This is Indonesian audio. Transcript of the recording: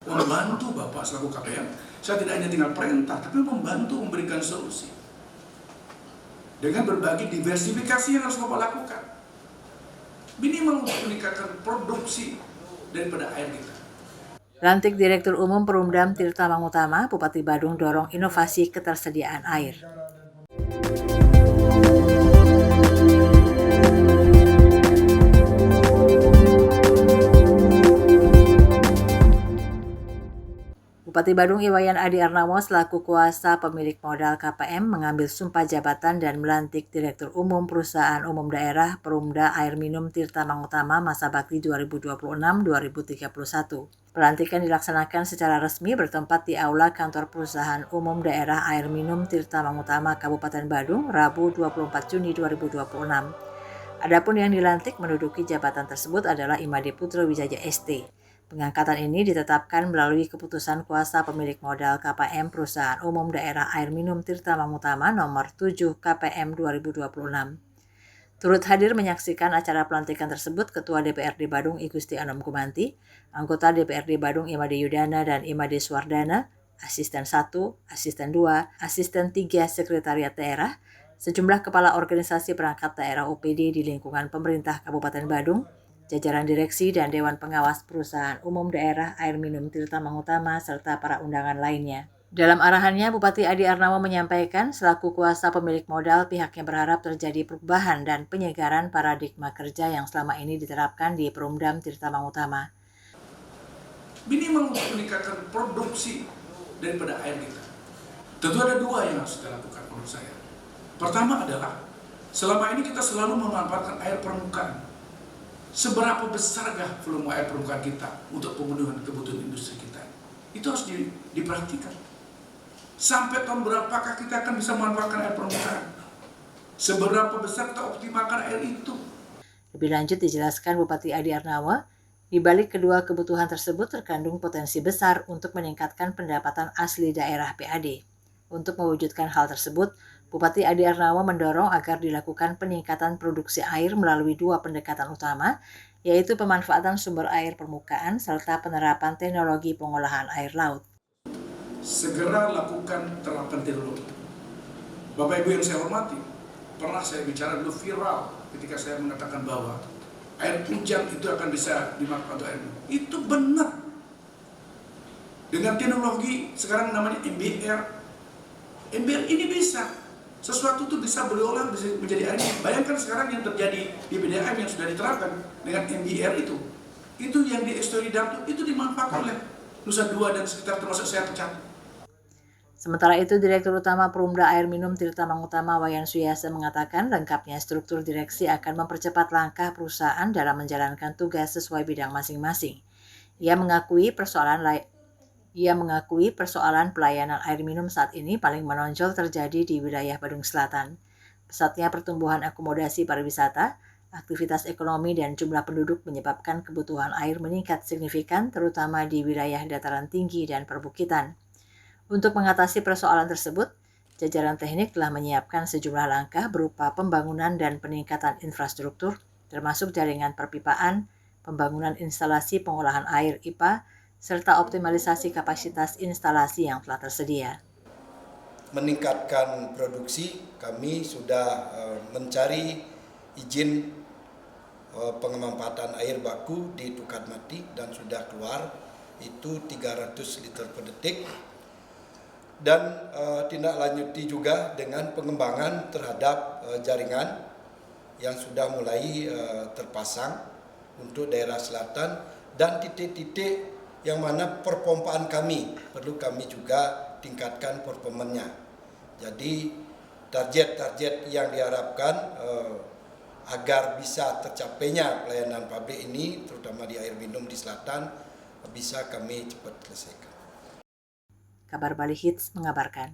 Membantu Bapak selaku KPM, saya tidak hanya tinggal perintah, tapi membantu memberikan solusi. Dengan berbagai diversifikasi yang harus Bapak lakukan. Minimal untuk meningkatkan produksi daripada air kita. Lantik Direktur Umum Perumdam Tirta Mangutama, Bupati Badung dorong inovasi ketersediaan air. Bupati Badung Iwayan Adi Arnawo selaku kuasa pemilik modal KPM mengambil sumpah jabatan dan melantik Direktur Umum Perusahaan Umum Daerah Perumda Air Minum Tirta Mangutama masa bakti 2026-2031. Pelantikan dilaksanakan secara resmi bertempat di Aula Kantor Perusahaan Umum Daerah Air Minum Tirta Mangutama Kabupaten Badung, Rabu 24 Juni 2026. Adapun yang dilantik menduduki jabatan tersebut adalah Imade Putra Wijaya ST. Pengangkatan ini ditetapkan melalui keputusan kuasa pemilik modal KPM Perusahaan Umum Daerah Air Minum Tirta Mangutama nomor 7 KPM 2026. Turut hadir menyaksikan acara pelantikan tersebut Ketua DPRD Badung I Gusti Anom Kumanti, anggota DPRD Badung Imade Yudana dan Imade Suwardana, Asisten 1, Asisten 2, Asisten 3 Sekretariat Daerah, sejumlah kepala organisasi perangkat daerah OPD di lingkungan pemerintah Kabupaten Badung, jajaran direksi dan Dewan Pengawas Perusahaan Umum Daerah Air Minum Tirta Mangutama, serta para undangan lainnya. Dalam arahannya, Bupati Adi Arnawo menyampaikan selaku kuasa pemilik modal pihaknya berharap terjadi perubahan dan penyegaran paradigma kerja yang selama ini diterapkan di Perumdam Tirta Mangutama. Minimal untuk meningkatkan produksi daripada air kita. Tentu ada dua yang harus kita lakukan menurut saya. Pertama adalah, selama ini kita selalu memanfaatkan air permukaan. Seberapa besarkah volume air permukaan kita untuk pemenuhan kebutuhan industri kita? Itu harus diperhatikan. Sampai tahun berapakah kita akan bisa memanfaatkan air permukaan? Seberapa besar kita optimalkan air itu? Lebih lanjut dijelaskan Bupati Adi Arnawo, di balik kedua kebutuhan tersebut terkandung potensi besar untuk meningkatkan pendapatan asli daerah PAD. Untuk mewujudkan hal tersebut, Bupati Adi Arnawo mendorong agar dilakukan peningkatan produksi air melalui dua pendekatan utama, yaitu pemanfaatan sumber air permukaan serta penerapan teknologi pengolahan air laut. Segera lakukan terapan teknologi. Bapak Ibu yang saya hormati, pernah saya bicara dulu viral ketika saya mengatakan bahwa air hujan itu akan bisa dimanfaatkan untuk air minum. Itu benar. Dengan teknologi sekarang namanya MBR. MBR ini bisa. Sesuatu itu bisa berolah bisa menjadi air. Bayangkan sekarang yang terjadi di PDAM yang sudah diterapkan dengan MBR itu. Itu yang di Estori Damtu itu dimanfaatkan oleh Nusa Dua dan sekitar termasuk saya Pecat. Sementara itu, Direktur Utama Perumda Air Minum Tirta Mangutama Wayan Suyasa mengatakan lengkapnya struktur direksi akan mempercepat langkah perusahaan dalam menjalankan tugas sesuai bidang masing-masing. Ia mengakui persoalan pelayanan air minum saat ini paling menonjol terjadi di wilayah Badung Selatan. Pesatnya pertumbuhan akomodasi pariwisata, aktivitas ekonomi dan jumlah penduduk menyebabkan kebutuhan air meningkat signifikan terutama di wilayah dataran tinggi dan perbukitan. Untuk mengatasi persoalan tersebut, jajaran teknik telah menyiapkan sejumlah langkah berupa pembangunan dan peningkatan infrastruktur, termasuk jaringan perpipaan, pembangunan instalasi pengolahan air IPA, serta optimalisasi kapasitas instalasi yang telah tersedia. Meningkatkan produksi, kami sudah mencari izin pengemanfaatan air baku di Tukadmati dan sudah keluar itu 300 liter per detik. Dan tindak lanjuti juga dengan pengembangan terhadap jaringan yang sudah mulai terpasang untuk daerah selatan dan titik-titik yang mana perpompaan kami perlu kami juga tingkatkan performanya. Jadi target-target yang diharapkan agar bisa tercapainya pelayanan publik ini terutama di air minum di selatan bisa kami cepat selesaikan. Kabar Bali Hits mengabarkan.